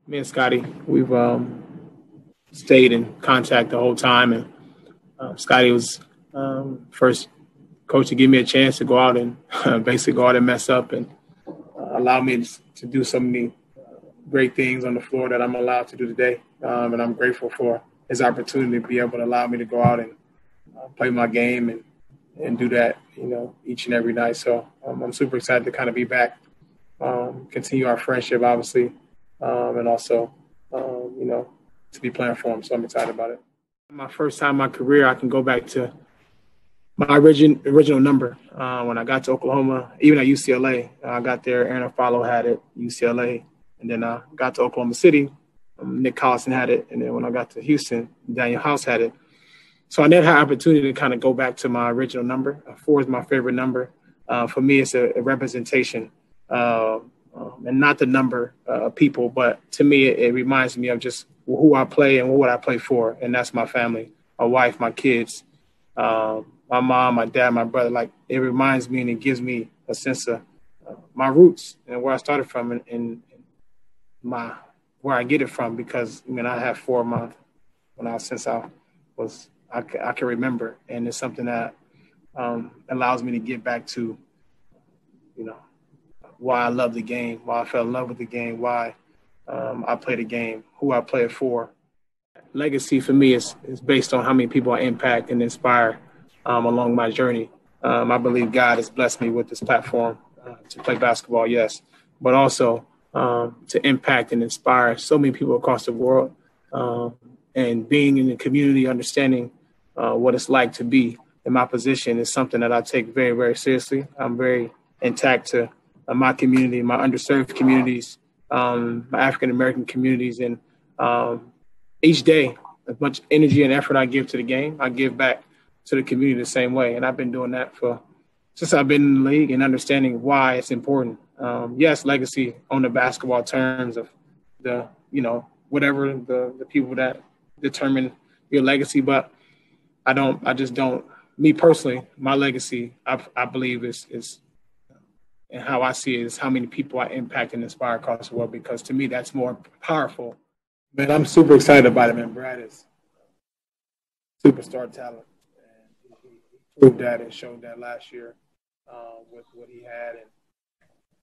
Me and Scotty, we've stayed in contact the whole time, and Scotty was first coach to give me a chance to go out and basically go out and mess up and allow me to do so many great things on the floor that I'm allowed to do today. And I'm grateful for his opportunity to be able to allow me to go out and play my game and do that, each and every night. So I'm super excited to kind of be back, continue our friendship, obviously, and also, to be playing for him. So I'm excited about it. My first time in my career, I can go back to my original number. When I got to Oklahoma, even at UCLA, I got there, Aaron Afalo had it, UCLA. And then I got to Oklahoma City, Nick Collison had it. And then when I got to Houston, Daniel House had it. So I never had opportunity to kind of go back to my original number. 4 is my favorite number. For me, it's a representation, and not the number of people, but to me, it reminds me of just who I play and what I play for. And that's my family, my wife, my kids, my mom, my dad, my brother. Like, it reminds me and it gives me a sense of my roots and where I started from and where I get it from, because I have 4 months since I can remember, and it's something that allows me to get back to why I love the game, why I fell in love with the game, why I play the game, who I play it for. Legacy for me is based on how many people I impact and inspire along my journey. I believe God has blessed me with this platform to play basketball, yes, but also to impact and inspire so many people across the world, and being in the community, understanding what it's like to be in my position is something that I take very, very seriously. I'm very intact to my community, my underserved communities, my African-American communities. And each day, as much energy and effort I give to the game, I give back to the community the same way. And I've been doing that since I've been in the league, and understanding why it's important. Yes, legacy on the basketball terms of whatever the people that determine your legacy. But me personally, my legacy, I believe is and how I see it is how many people I impact and inspire across the world, because to me, that's more powerful. Man, I'm super excited about it, man. Brad is superstar talent. And he proved that and showed that last year with what he had, and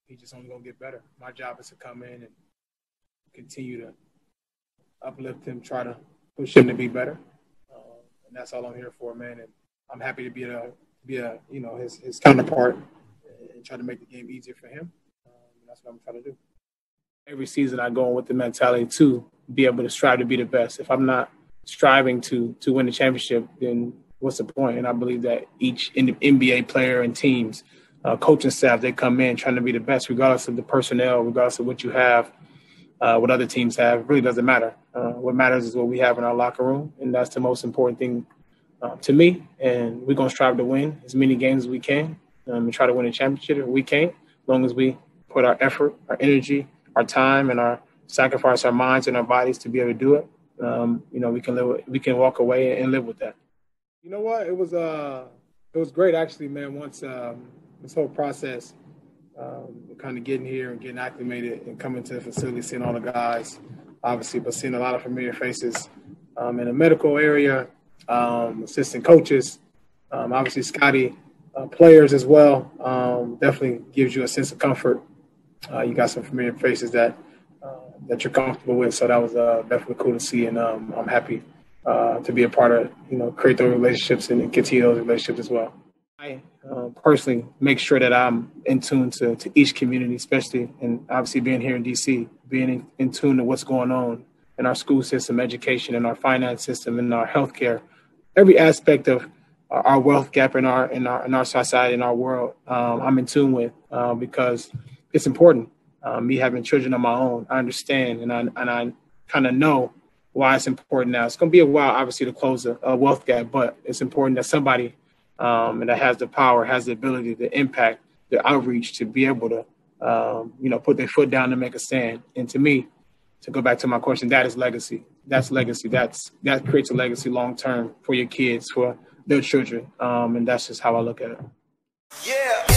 he's just only going to get better. My job is to come in and continue to uplift him, try to push him to be better. And that's all I'm here for, man. And I'm happy to be his counterpart and try to make the game easier for him. And that's what I'm trying to do. Every season I go in with the mentality to be able to strive to be the best. If I'm not striving to win the championship, then what's the point? And I believe that each NBA player and teams, coaching staff, they come in trying to be the best, regardless of the personnel, regardless of what you have, what other teams have. It really doesn't matter. What matters is what we have in our locker room, and that's the most important thing to me. And we're going to strive to win as many games as we can and try to win a championship if we can't, as long as we put our effort, our energy, our time, and our sacrifice our minds and our bodies to be able to do it. We can walk away and live with that. You know what? It was great, actually, man. Once this whole process, kind of getting here and getting acclimated and coming to the facility, seeing all the guys, obviously, but seeing a lot of familiar faces in the medical area, assistant coaches, obviously Scotty, players as well. Definitely gives you a sense of comfort. You got some familiar faces that you're comfortable with, so that was definitely cool to see, and I'm happy to be a part of, create those relationships and continue those relationships as well. I personally make sure that I'm in tune to each community, especially, and obviously being here in D.C., being in tune to what's going on in our school system, education, and our finance system, and our healthcare, every aspect of our wealth gap in our society, in our world. I'm in tune with because it's important. Me having children of my own, I understand, and I kind of know why it's important now. It's going to be a while, obviously, to close a wealth gap, but it's important that somebody and that has the power, has the ability to impact the outreach to be able to, put their foot down and make a stand. And to me, to go back to my question, that is legacy. That's legacy. That creates a legacy long term for your kids, for their children, and that's just how I look at it. Yeah.